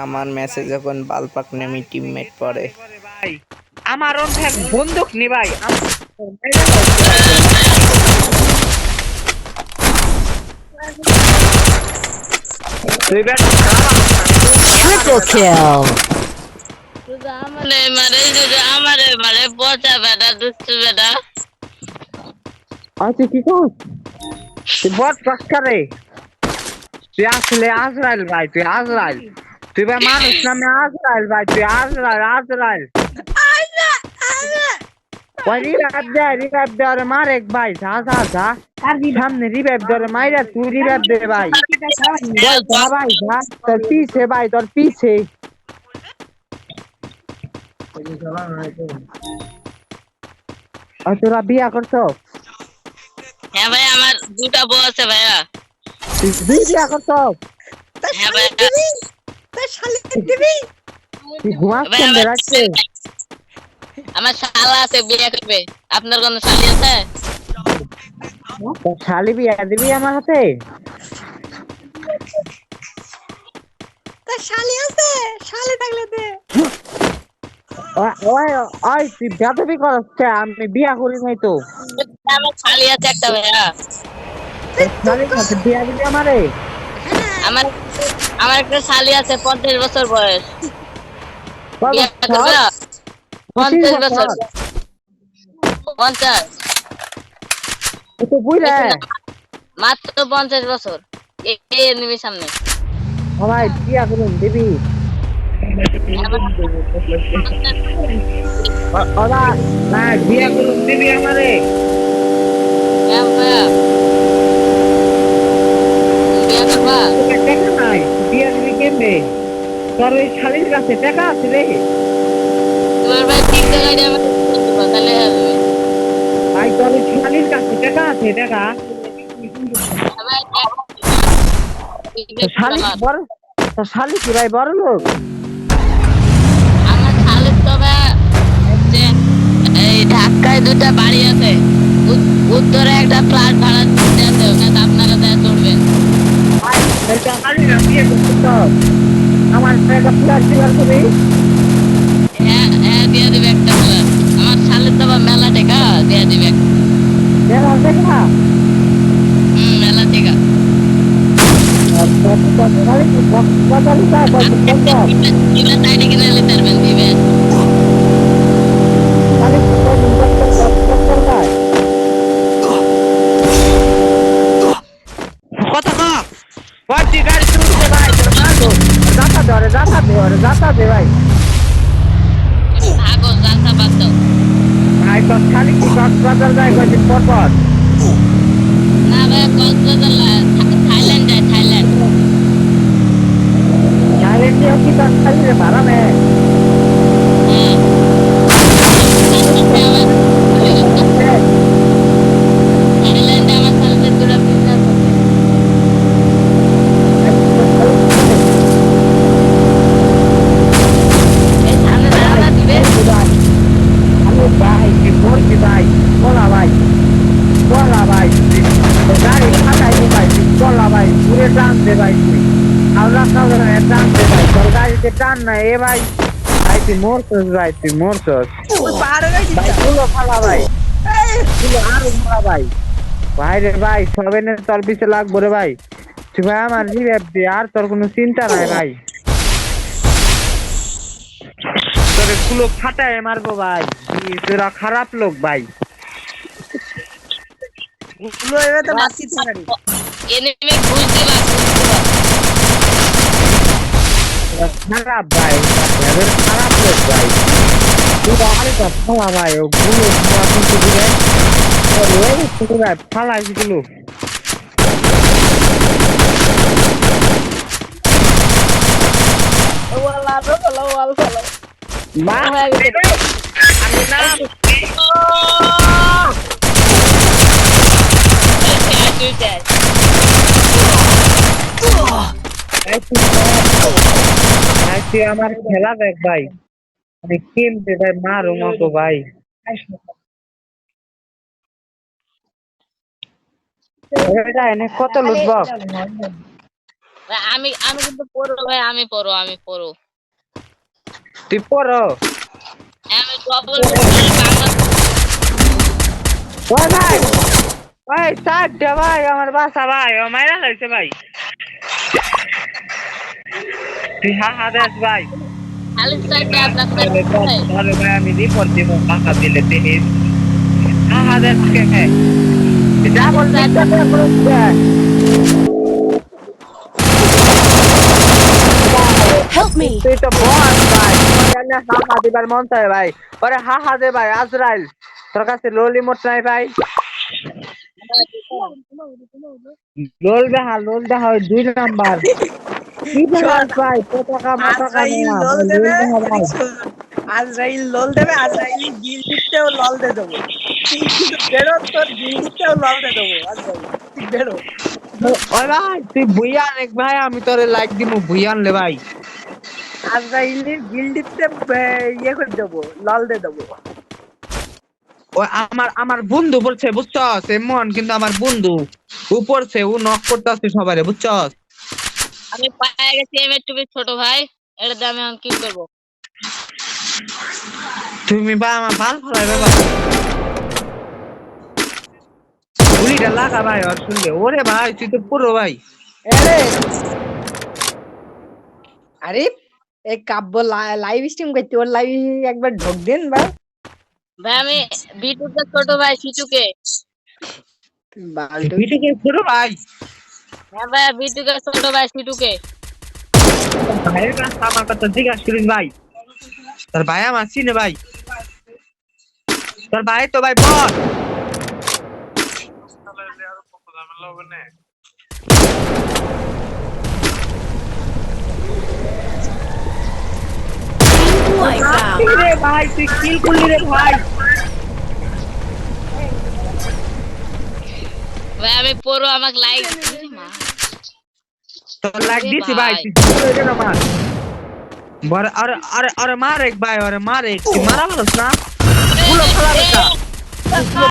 আমার ম্যাচে যখন বালপাক নেমি টিমমেট পড়ে। ভাই আমার অন্ধের বন্দুক নি ভাই Triple kill. আমারে মারে পচা বেটা দুষ্টু বেটা আচ্ছা কি কস তুই বট পাক্কারে তুই আসলে আজরাইল ভাই তুই আজরাইল তুই ভাই মানুষ নামে আজরাইল ভাই তুই আজরাইল ওই রিভাইভ দে আরে মার এক ভাই যা সামনে রিভাইভ দে মাইরা তুই রিভাইভ দে ভাই ওই যা ভাই যা তোর পিছে তোরা বিয়া করছো হ্যাঁ ভাই আমার দুটা বউ আছে ভাইয়া তুই বিয়া করছো হ্যাঁ ভাইয়া তুই ঘুমাস ভাই, কেন আমার রাখছে আমার শালা আছে বিয়ে করবে আপনার কোন শালি আছে তোর শালি বিয়া দিবি আমার হাতে ওই ওই তুই বেদবি করছ আমি বিয়া করি নাই তো আমার শালি আছে একটা ভাইয়া তোর শালির সাথে বিয়া দিবি আমারে আমার আমার একটা শালি আছে 50 বছর বয়স কত বিয়ে করবে 50 বছর 50 তো বুইরা মাত্র 50 বছর এই এনিমি সামনে ভাই বিয়া করুন দিবি ওরা না বিয়া করুন দিবি আমারে হ্যাঁ ভাইয়া বিয়ে করবা টাকা নাই বিয়া দিবি কেমনে তোর ওই শালির কাছে টাকা আছে রে তোমার ভাই 3 টাকা দিয়ে আমাকে দিবা তাহলে হবে ভাই তোর ওই শালির কাছে টাকা আছে টাকা তোর শালি কি ভাই বড় লোক আমার শালের তবে যে এই ঢাকায় দুটা বাড়ি আছে উত্তরে একটা ফ্ল্যাট ভাড়া দিতে আছে ওখানে আপনারা দেয়া চলবেন আমার একটা ফ্ল্যাট দিবার তুমি হ্যাঁ হ্যাঁ দিয়ে দেবে একটা ফ্ল্যাট আমার শালের তবে মেলা টেকা দিয়ে দেবে দেখা মেলা টেকা দিবে সাইডে কিনে নিতে পারবেন দিবে কত গাড়ি চুরছে ভাই যাতা দে ভাই ভাগো রাস্তা বাদ দাও ভাই তোর শালি কি কক্সবাজার যায় কয়েকদিন পর পর না ভাই কক্সবাজার থাইল্যান্ড যায় থাইল্যান্ড থাইল্যান্ডেও কি তোর শালি রে ভাড়া নেয় হ্যাঁ থাইল্যান্ডে আমার শালের দুটা বিজনেস আছে এই সামনে দাঁড়া দিবে আমি ভাই কি বলছি ভাই বলা ভাই গাড়ি ফাটাই নি ভাই বলা ভাই ঘুরে টান দে ভাই তুই আল্লাহ কাউরে টান দে ভাই তোর গাড়িতে টান নাই এ ভাই ভাই তুই মরছস ভাই তুলো ফালা ভাই তুলো আরো মারা ভাই ভাই রে ভাই সবেনের তোর পিছে লাগবো রে ভাই তুই ভাই আমার রিভ্যাপ দে আর তোর কোনো চিন্তা নাই ভাই তোরে কুলো ফাটায় মারবো ভাই তোরা খারাপ লোক ভাই এনিমি ঘুষ দিবা খারাপ ভাই খারাপ লোক ভাই তুই আরে তো ফালা ভাই ও গুলো কিন্তু দিলে ভাই ফালাই দিল আমি না তুই আমার খেলা দেখ ভাই আমি কেম দে ভাই মারো মতো ভাই এনে কত লুটবো ভাই আমি কিন্তু পড়ো ভাই, আমি পড়ো। তুই পড়ো আমি ডবল বাংলা। ওই ভাই ওই সাইড দে ভাই আমার বাসা ভাই ও মাইরা লাগছে ভাই তুই হা দেস ভাই খালি সাইডে আপনার সাইড। তাহলে ভাই আমি রিপোর্ট দিব টাকা দিলে দিনিস হা দেস কে কে যা বলছিস তাই বলছিস Help me! তুই তো বস ভাই জানি হা দিবার মন চায় ভাই ওরে হা দে ভাই আজরাইল তোর কাছে লোলি মোট নাই ভাই লোল দেখা ওই 2 নাম্বার কি বলছ ভাই পতাকা মাতাকা আজরাইল না লল লোল দেবে দেখা ভাই আজরাইল লল দেবে আজরাইল গিল দিতেও লল দে দেবো তুই শুধু বেরো তোর গিল দিতেও লল দে দেবো আজরাইল তুই বেরো ওই ভাই তুই ভুইয়ান এক ভাই আমি তোরে লাইক দিমু ভুইয়ান লে ভাই আজরাইলের গিল দিতে ইয়ে করে দেবো লল দে দেবো ওই আমার বন্ধু বলছে বুঝছস এমন কিন্তু আমার বন্ধু উপরছে ও নক করতেছে সবারে বুঝছস আমি পায়ে গেছি এমএ টুপি ছোট ভাই, এটা দিয়ে আমি এখন কি করবো? তুমি বা আমার বাল ফলাইবে ভাই গুলিটা লাগা ভাই আর শুনলে ওরে ভাই তুই তো পুরো ভাই আরে আরে এই কাব্য লাইভ স্ট্রিম করতে ওর লাইভ একবার ঢোক দেন ভাই ভাই আমি বিটুকে ছোট ভাই সিটুকে। বালটু ভিডিও পুরো ভাই হ্যাঁ ভাই বিটুকে ছোট ভাই সিটুকে। ভাইয়ের কাছে আমার কথা জিজ্ঞাসা করিস ভাই তোর ভাই আমার চিনে ভাই তোর ভাই তো ভাই বল রে ভাই তুই কিল করলি রে ভাই ভাই আমি পড়ো, আমাকে লাইক তোর লাইক দিছি ভাই তুই জিতে রে না মার বড় আরে আরে আরে মার এক ভাই আরে মার এক তুই মারা বলছ না গুলো ফেলা বেটা গুলো